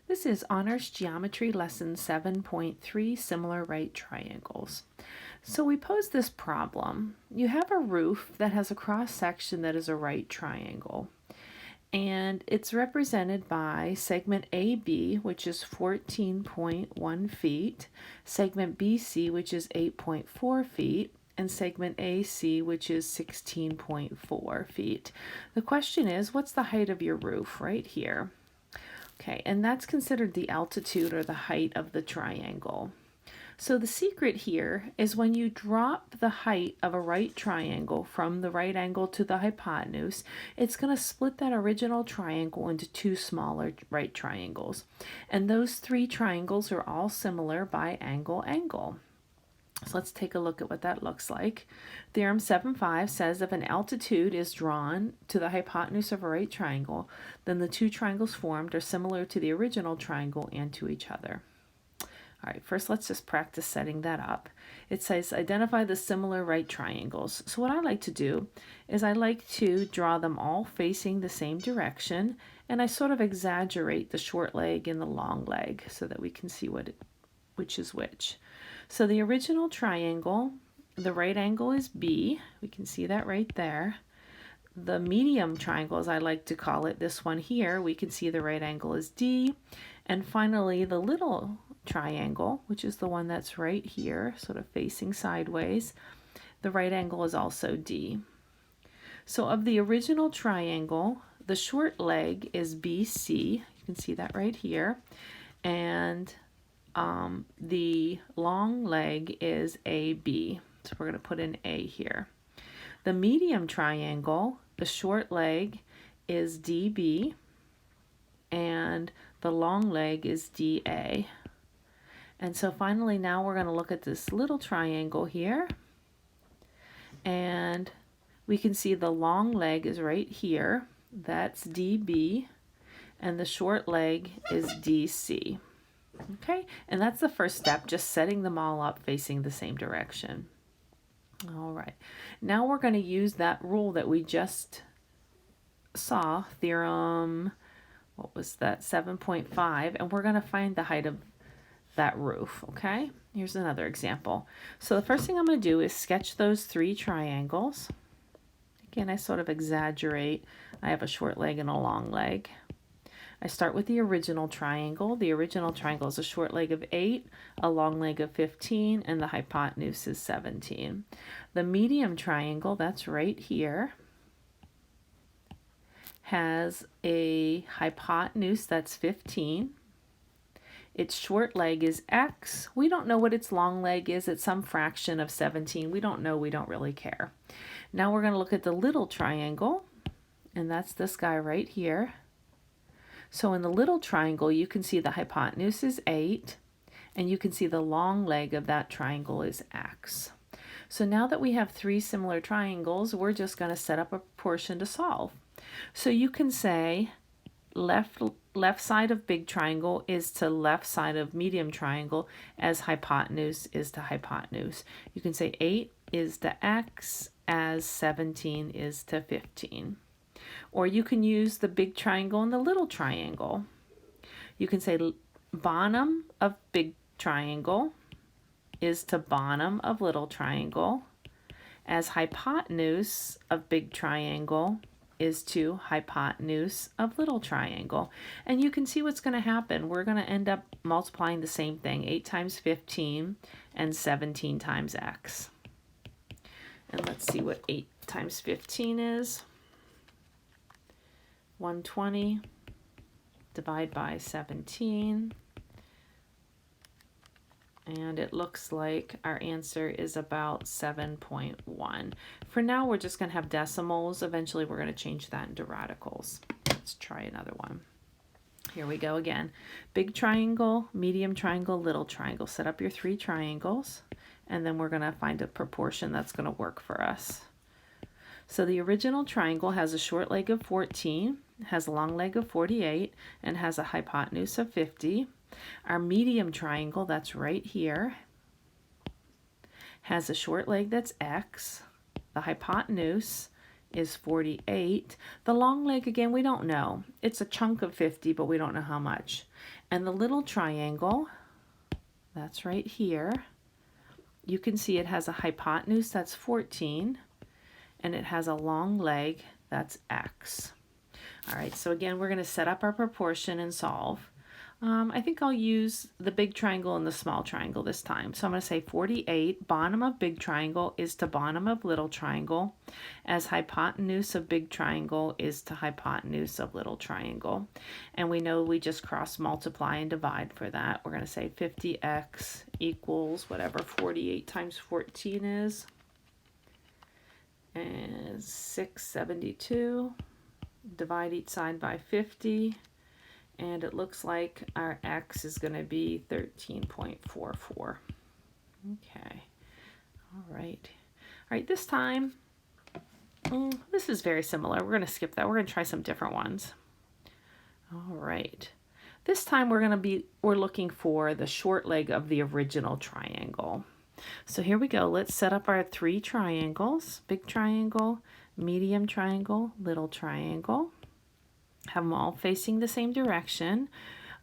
This is Honors Geometry Lesson 7.3, Similar Right Triangles. So we pose this problem. You have a roof that has a cross section that is a right triangle. And it's represented by segment AB, which is 14.1 feet, segment BC, which is 8.4 feet, and segment AC, which is 16.4 feet. The question is, what's the height of your roof right here? Okay, and that's considered the altitude or the height of the triangle. So the secret here is when you drop the height of a right triangle from the right angle to the hypotenuse, it's going to split that original triangle into two smaller right triangles. And those three triangles are all similar by angle, angle. So let's take a look at what that looks like. Theorem 7.5 says if an altitude is drawn to the hypotenuse of a right triangle, then the two triangles formed are similar to the original triangle and to each other. All right, first let's just practice setting that up. It says identify the similar right triangles. So what I like to do is I like to draw them all facing the same direction, and I sort of exaggerate the short leg and the long leg so that we can see which is which. So the original triangle, the right angle is B. We can see that right there. The medium triangle, as I like to call it, this one here, we can see the right angle is D. And finally, the little triangle, which is the one that's right here, sort of facing sideways, the right angle is also D. So of the original triangle, the short leg is BC. You can see that right here. And the long leg is AB. So we're going to put an A here. The medium triangle, the short leg is DB, and the long leg is DA. And so finally now we're going to look at this little triangle here. And we can see the long leg is right here. That's DB. And the short leg is DC. Okay, and that's the first step, just setting them all up facing the same direction. All right, now we're going to use that rule that we just saw, theorem, what was that, 7.5, and we're going to find the height of that roof, okay? Here's another example. So the first thing I'm going to do is sketch those three triangles. Again, I sort of exaggerate. I have a short leg and a long leg. I start with the original triangle. The original triangle is a short leg of 8, a long leg of 15, and the hypotenuse is 17. The medium triangle, that's right here, has a hypotenuse that's 15. Its short leg is X. We don't know what its long leg is. It's some fraction of 17. We don't know. We don't really care. Now we're going to look at the little triangle, and that's this guy right here. So in the little triangle, you can see the hypotenuse is 8, and you can see the long leg of that triangle is X. So now that we have three similar triangles, we're just going to set up a proportion to solve. So you can say left side of big triangle is to left side of medium triangle as hypotenuse is to hypotenuse. You can say 8 is to X as 17 is to 15. Or you can use the big triangle and the little triangle. You can say bottom of big triangle is to bottom of little triangle, as hypotenuse of big triangle is to hypotenuse of little triangle. And you can see what's going to happen. We're going to end up multiplying the same thing, 8 times 15 and 17 times X. And let's see what 8 times 15 is. 120, divide by 17, and it looks like our answer is about 7.1. For now, we're just going to have decimals. Eventually, we're going to change that into radicals. Let's try another one. Here we go again. Big triangle, medium triangle, little triangle. Set up your three triangles, and then we're going to find a proportion that's going to work for us. So the original triangle has a short leg of 14, has a long leg of 48, and has a hypotenuse of 50. Our medium triangle, that's right here, has a short leg that's X. The hypotenuse is 48. The long leg, again, we don't know. It's a chunk of 50, but we don't know how much. And the little triangle, that's right here, you can see it has a hypotenuse, that's 14, and it has a long leg, that's x. All right, so again, we're going to set up our proportion and solve. I think I'll use the big triangle and the small triangle this time. So I'm going to say 48, bottom of big triangle is to bottom of little triangle, as hypotenuse of big triangle is to hypotenuse of little triangle. And we know we just cross multiply and divide for that. We're going to say 50x equals whatever 48 times 14 is, and 672. Divide each side by 50. And it looks like our x is going to be 13.44. Okay. All right. All right, this time, this is very similar. We're going to skip that. We're going to try some different ones. All right. This time we're looking for the short leg of the original triangle. So here we go. Let's set up our 3 triangles. Big triangle, medium triangle, little triangle. Have them all facing the same direction.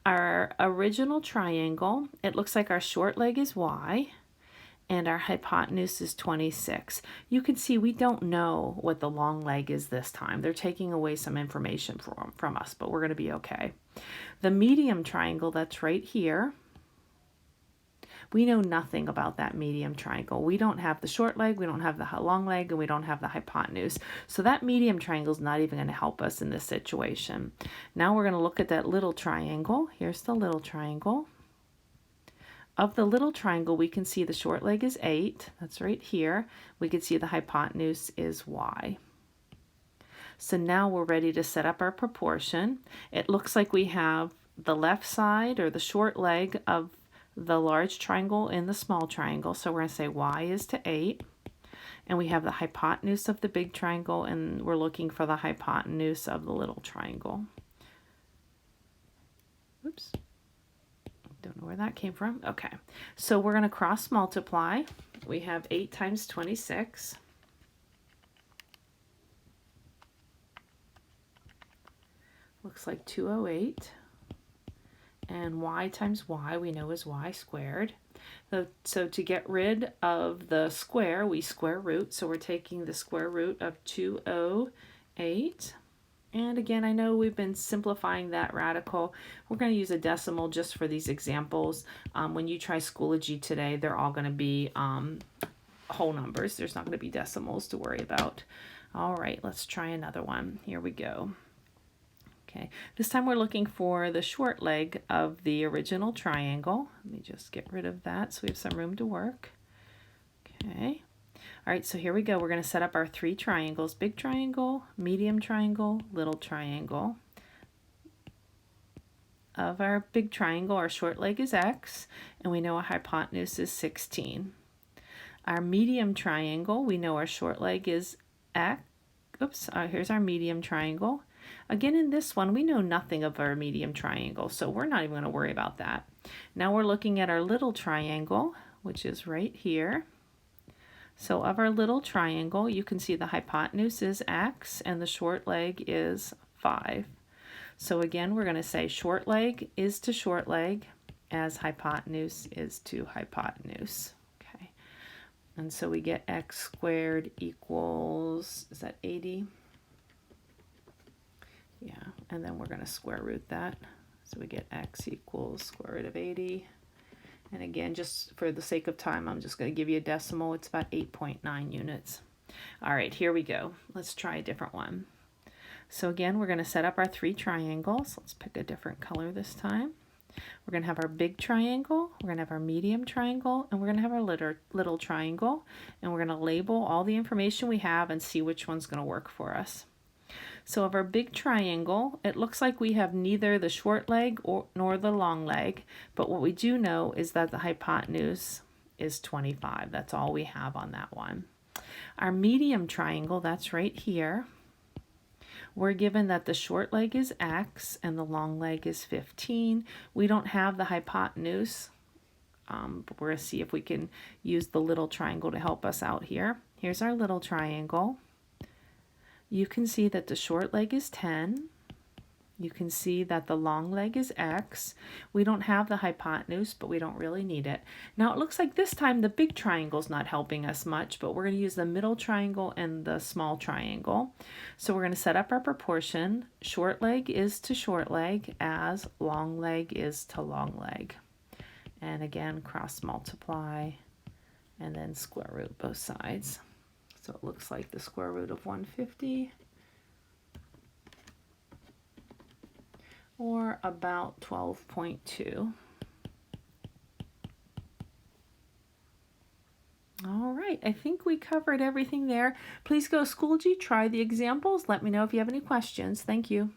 Our original triangle, it looks like our short leg is y, and our hypotenuse is 26. You can see we don't know what the long leg is this time. They're taking away some information from us, but we're going to be okay. The medium triangle, that's right here, we know nothing about that medium triangle. We don't have the short leg, we don't have the long leg, and we don't have the hypotenuse. So that medium triangle is not even going to help us in this situation. Now we're going to look at that little triangle. Here's the little triangle. Of the little triangle, we can see the short leg is 8. That's right here. We can see the hypotenuse is y. So now we're ready to set up our proportion. It looks like we have the left side, or the short leg, of the large triangle and the small triangle. So we're going to say y is to 8. And we have the hypotenuse of the big triangle, and we're looking for the hypotenuse of the little triangle. Oops. Don't know where that came from. Okay. So we're going to cross multiply. We have 8 times 26. Looks like 208. And y times y we know is y squared. So to get rid of the square, we square root. So we're taking the square root of 208. And again, I know we've been simplifying that radical. We're going to use a decimal just for these examples. When you try Schoology today, they're all going to be whole numbers. There's not going to be decimals to worry about. All right, let's try another one. Here we go. Okay, this time we're looking for the short leg of the original triangle. Let me just get rid of that so we have some room to work. Okay, all right, so here we go. We're going to set up our 3 triangles: big triangle, medium triangle, little triangle. Of our big triangle, our short leg is x, and we know our hypotenuse is 16. Our medium triangle, we know our short leg is x. Oops, here's our medium triangle. Again, in this one, we know nothing of our medium triangle, so we're not even going to worry about that. Now we're looking at our little triangle, which is right here. So of our little triangle, you can see the hypotenuse is x, and the short leg is 5. So again, we're going to say short leg is to short leg, as hypotenuse is to hypotenuse. Okay, and so we get x squared equals, is that 80? Yeah, and then we're going to square root that. So we get x equals square root of 80. And again, just for the sake of time, I'm just going to give you a decimal. It's about 8.9 units. All right, here we go. Let's try a different one. So again, we're going to set up our 3 triangles. Let's pick a different color this time. We're going to have our big triangle, we're going to have our medium triangle, and we're going to have our little triangle. And we're going to label all the information we have and see which one's going to work for us. So of our big triangle, it looks like we have neither the short leg nor the long leg, but what we do know is that the hypotenuse is 25. That's all we have on that one. Our medium triangle, that's right here. We're given that the short leg is x and the long leg is 15. We don't have the hypotenuse, but we're going to see if we can use the little triangle to help us out here. Here's our little triangle. You can see that the short leg is 10. You can see that the long leg is x. We don't have the hypotenuse, but we don't really need it. Now it looks like this time the big triangle's not helping us much, but we're going to use the middle triangle and the small triangle. So we're going to set up our proportion. Short leg is to short leg as long leg is to long leg. And again, cross multiply and then square root both sides. So it looks like the square root of 150. Or about 12.2. All right, I think we covered everything there. Please go Schoology, try the examples. Let me know if you have any questions. Thank you.